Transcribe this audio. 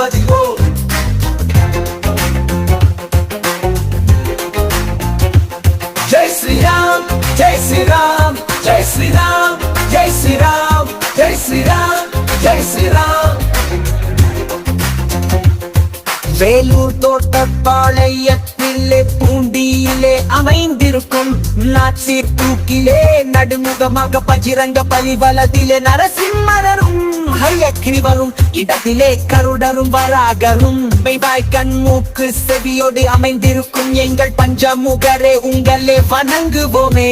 பதிவோம். ஜெய் ஸ்ரீராம் ஜெய் ஸ்ரீராம் ஜெய் ஸ்ரீராம் ஜெய் ஸ்ரீராம் ஜெய் ஸ்ரீராம் ஜெய் ஸ்ரீராம். வேலூர் தோட்டப்பாளையத்திலே பூண்டியிலே அமைந்திருக்கும் நாச்சி தூக்கிலே நடுமுகமாக பஜிரங்க பலிவலத்திலே நரசிம்மரும் ஹயக்கிரி வரும் இடத்திலே கருடரும் வராகரும் மெய்வாய் கண்மூக்கு செவியோடு அமைந்திருக்கும் எங்கள் பஞ்சமுகரே உங்களே வணங்குவோமே.